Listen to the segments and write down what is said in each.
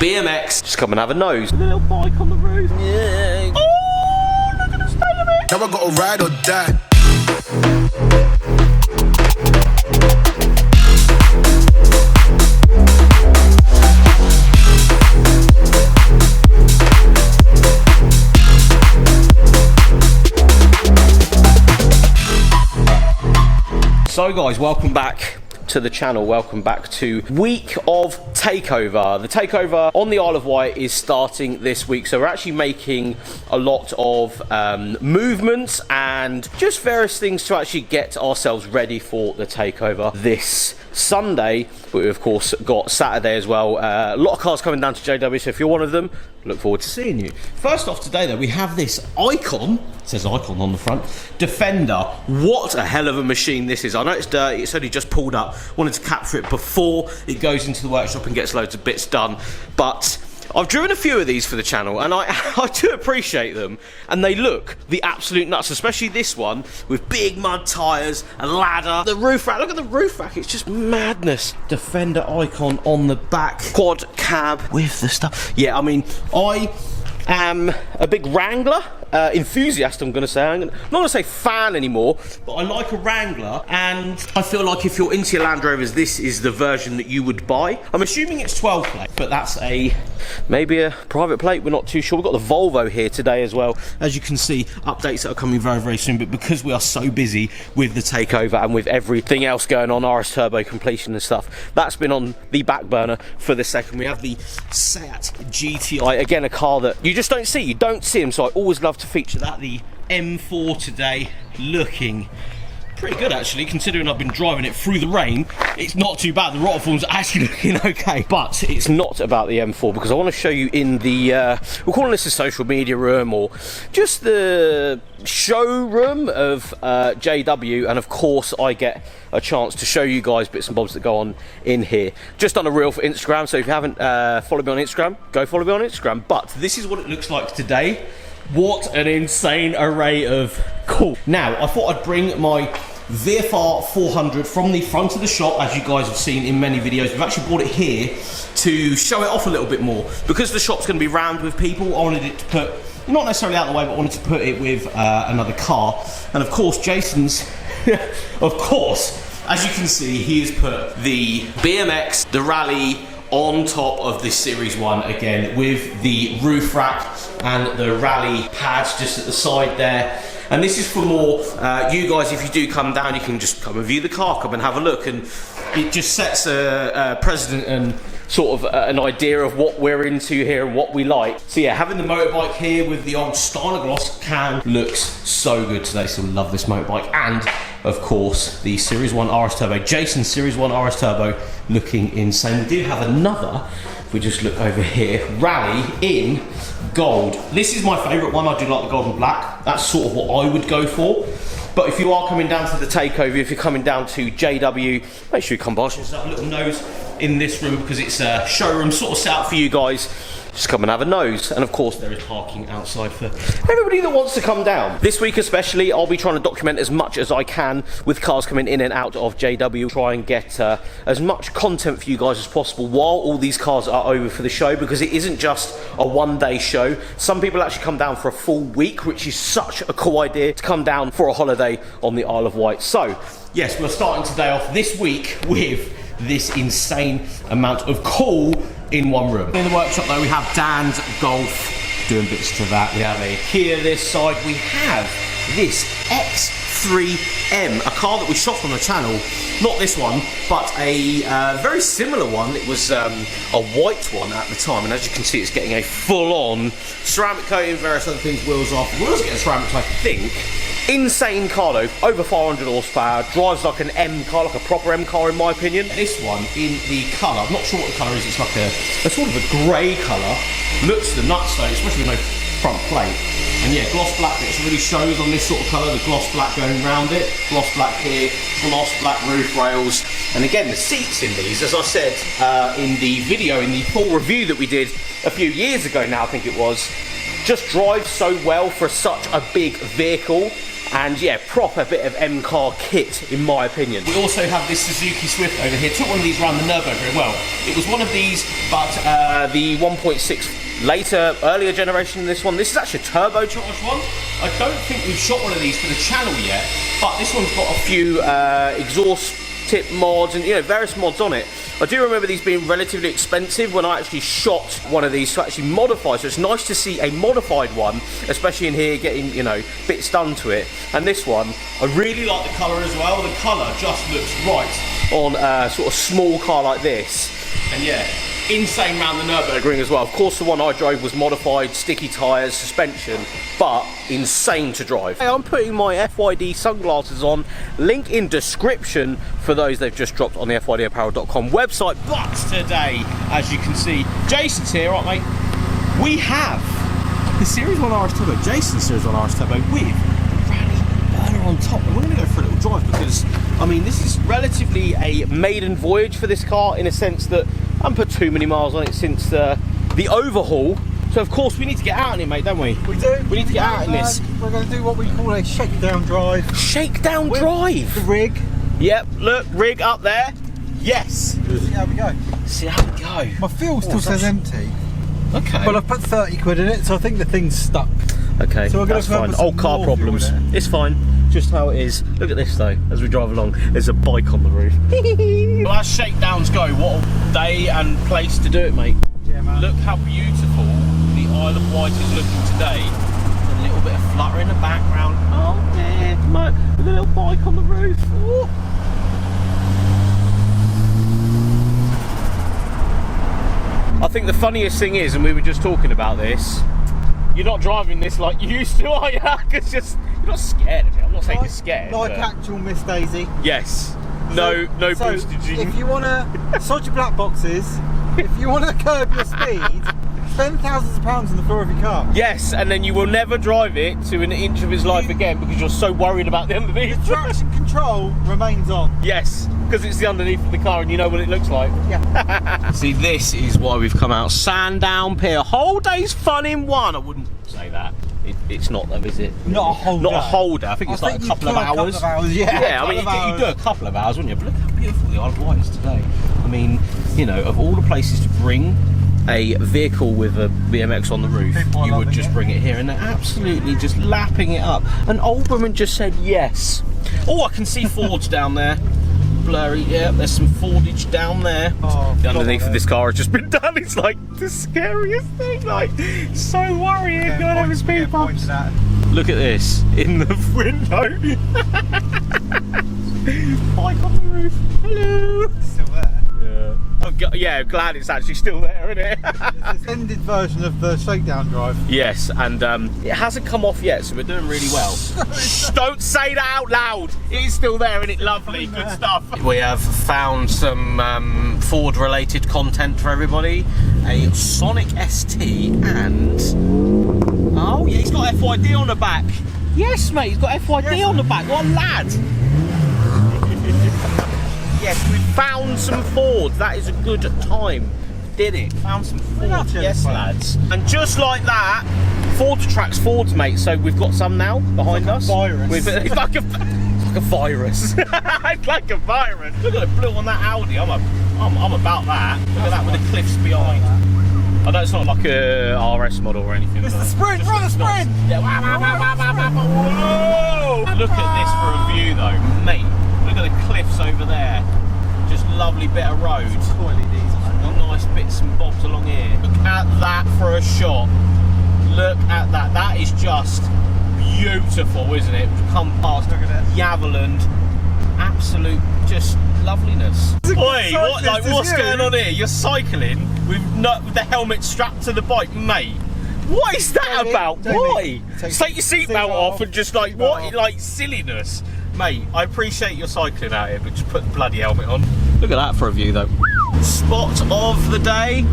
BMX. Just come and have a nose. With a little bike on the roof. Yeah. Oh, look at the state of it. Now I gotta ride or die. So guys, welcome back to the channel, welcome back to week of takeover. The takeover on the Isle of Wight is starting this week, so we're actually making a lot of movements and just various things to actually get ourselves ready for the takeover this Sunday. But we've of course got Saturday as well. A lot of cars coming down to JW, so if you're one of them, look forward to seeing you. First off today though, we have this Icon, it says Icon on the front, Defender. What a hell of a machine this is. I know it's dirty, it's only just pulled up. Wanted to capture it before it goes into the workshop and gets loads of bits done. But I've driven a few of these for the channel and I do appreciate them, and they look the absolute nuts, especially this one with big mud tyres, a ladder, the roof rack. Look at the roof rack, it's just madness. Defender Icon on the back, quad cab with the stuff. Yeah, I mean, I am a big Wrangler enthusiast, I'm going to say. I'm not going to say fan anymore, but I like a Wrangler, and I feel like if you're into your Land Rovers, this is the version that you would buy. I'm assuming it's 12 plate, but that's maybe a private plate, we're not too sure. We've got the Volvo here today as well. As you can see, updates that are coming very, very soon, but because we are so busy with the takeover and with everything else going on, RS Turbo completion and stuff, that's been on the back burner for the second. We have the Seat GTI, again a car that you just don't see. You don't see them, so I always love to feature that. The M4 today, looking pretty good actually, considering I've been driving it through the rain. It's not too bad. The rotor form's actually looking okay, but it's not about the M4 because I want to show you in the we're calling this a social media room, or just the showroom of JW, and of course I get a chance to show you guys bits and bobs that go on in here. Just done a reel for Instagram, so if you haven't followed me on Instagram, go follow me on Instagram. But this is what it looks like today. What an insane array of cool. Now, I thought I'd bring my VFR 400 from the front of the shop, as you guys have seen in many videos. We've actually brought it here to show it off a little bit more. Because the shop's going to be rammed with people, I wanted it to put, not necessarily out of the way, but I wanted to put it with another car. And of course, Jason's, of course, as you can see, he has put the BMX, the Rally, on top of this Series 1 again, with the roof rack and the Rally pads just at the side there. And this is for more, you guys, if you do come down, you can just come and view the car, come and have a look, and it just sets a precedent and sort of an idea of what we're into here and what we like. So yeah, having the motorbike here with the old Stylogloss can looks so good today, so love this motorbike. And of course, the Series 1 RS Turbo, Jason's Series 1 RS Turbo, looking insane. We do have another, if we just look over here, Rally in gold. This is my favourite one. I do like the gold and black. That's sort of what I would go for. But if you are coming down to the takeover, if you're coming down to JW, make sure you come by, just have a little nose in this room, because it's a showroom sort of set up for you guys. Just come and have a nose. And of course there is parking outside for everybody that wants to come down. This week especially, I'll be trying to document as much as I can with cars coming in and out of JW. Try and get as much content for you guys as possible while all these cars are over for the show, because it isn't just a one-day show. Some people actually come down for a full week, which is such a cool idea, to come down for a holiday on the Isle of Wight. So yes, we're starting today off this week with this insane amount of cool in one room. In the workshop though, we have Dan's Golf doing bits to that. We have a Kia this side. We have this X3M, a car that we shot on the channel. Not this one, but a very similar one. It was a white one at the time, and as you can see, it's getting a full-on ceramic coating, various other things, wheels off. Wheels getting ceramic, I think. Insane car though, over 500 horsepower, drives like an M car, like a proper M car in my opinion. This one in the colour, I'm not sure what the colour is, it's like a sort of a grey colour. Looks the nuts though, especially with no front plate. And yeah, gloss black bits really shows on this sort of colour, the gloss black going around it. Gloss black here, gloss black roof rails. And again, the seats in these, as I said in the video, in the full review that we did a few years ago now, I think it was, just drive so well for such a big vehicle. And yeah, proper bit of M-car kit, in my opinion. We also have this Suzuki Swift over here. Took one of these around the Nürburgring. Well, it was one of these, but the 1.6 earlier generation of this one. This is actually a turbocharged one. I don't think we've shot one of these for the channel yet, but this one's got a few exhaust tip mods and, you know, various mods on it. I do remember these being relatively expensive when I actually shot one of these to actually modify, so it's nice to see a modified one, especially in here, getting, you know, bits done to it. And this one, I really like the colour as well. The colour just looks right on a sort of small car like this. And yeah, insane round the Nürburgring as well. Of course, the one I drove was modified, sticky tyres, suspension, but insane to drive. Hey, I'm putting my FYD sunglasses on. Link in description for those they've just dropped on the FYDapparel.com website. But today, as you can see, Jason's here, aren't we? We have the Series 1 RS Turbo, Jason's Series 1 RS Turbo with rally burner on top. And we're going to go for a little drive because, I mean, this is relatively a maiden voyage for this car in a sense that I haven't put too many miles on it since the overhaul. So of course we need to get out in it, mate, don't we? We do. We need to get out in this. We're going to do what we call a shakedown drive. Shakedown drive? The rig. Yep, look, rig up there. Yes. See how we go. See how we go. My fuel still says empty. Okay. But I've put 30 quid in it, so I think the thing's stuck. Okay, so that's fine. Old car problems. It's fine. Just how it is. Look at this though, as we drive along, there's a bike on the roof. Well, as shakedowns go, what a day and place to do it, mate. Yeah, man. Look how beautiful the Isle of Wight is looking today. A little bit of flutter in the background. Oh yeah, look, with a little bike on the roof. Ooh. I think the funniest thing is, and we were just talking about this, you're not driving this like you used to, are you? Because you're not scared of it. I'm not saying you're scared. Like actual Miss Daisy. Yes. No boostage. If you want to sod your black boxes, if you want to curb your speed, spend thousands of pounds on the floor of your car. Yes, and then you will never drive it to an inch of its life again because you're so worried about the underneath. The traction control remains on. Yes, because it's the underneath of the car and you know what it looks like. Yeah. See, this is why we've come out. Sandown Pier. Whole day's fun in one. I wouldn't say that. It's not though, is it? Not a whole day. Not a whole day. I think it's like a couple of hours. Yeah, I mean, you do a couple of hours, wouldn't you? But look how beautiful the Isle of Wight is today. I mean, you know, of all the places to bring a vehicle with a BMX on the roof, you would just bring it here, and they're absolutely just lapping it up. And Oldberman just said yes. Oh, I can see Fords down there. Blurry, yeah, there's some Fordage down there. Oh, the underneath of this car has just been done. It's like the scariest thing, like so worrying. Yeah, going over speed bumps. Look at this in the window. Bike on the roof. Hello. It's still there. Yeah. Yeah, glad it's actually still there, isn't it? It's an extended version of the shakedown drive. Yes, and it hasn't come off yet, so we're doing really well. Shh, don't say that out loud. It is still there, isn't it? Lovely, good stuff. We have found some Ford-related content for everybody. A Sonic ST and... Oh, yeah, he's got FYD on the back. Yes, mate, he's got FYD on the back. What a lad. Yes, we found some Fords. That is a good time. Did it? Found some Fords. Yes, lads. And just like that, Ford attracts Fords, mate. So we've got some now behind us. It's like a virus. It's like a virus. Look at the blue on that Audi. I'm about that. Look at that with the cliffs behind. I know it's not like a RS model or anything. It's the sprint. Run the sprint. Yeah. Whoa! Look at this for a view, though, mate. Look at the cliffs over there. Just lovely bit of road. Nice bits and bobs along here. Look at that for a shot. Look at that. That is just beautiful, isn't it? We've come past Yaverland. Absolute just loveliness. Oi, what's going on here? You're cycling with the helmet strapped to the bike, mate. What is that about? Why? Take your seatbelt off and just like, what? Like silliness. Mate, I appreciate your cycling out here, but just put the bloody helmet on. Look at that for a view, though. Spot of the day.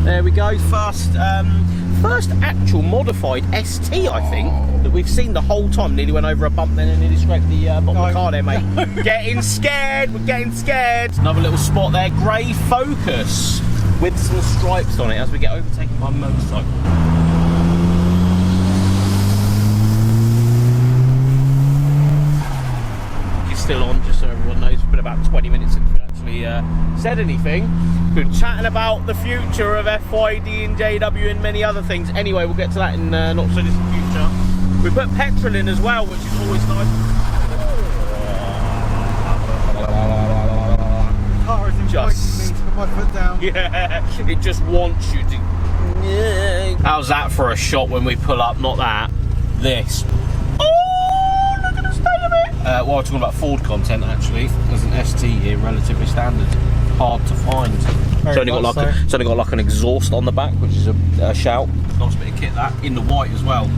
There we go. First actual modified ST, I think, that we've seen the whole time. Nearly went over a bump then and nearly scraped the bottom of the car there, mate. Getting scared. We're getting scared. Another little spot there. Grey Focus with some stripes on it as we get overtaken by a motorcycle. still on, just so everyone knows. It's been about 20 minutes since we actually said anything. Been chatting about the future of FYD and JW and many other things. Anyway, we'll get to that in not so distant future. We put petrol in as well, which is always nice. The car is inviting me to put my foot down. Yeah, it just wants you to. How's that for a shot when we pull up? Not that. This. Oh, look at the state of it. While we're talking about Ford content, actually, there's an ST here, relatively standard, hard to find. It's only got like an exhaust on the back, which is a shout. Nice bit of kit that in the white as well.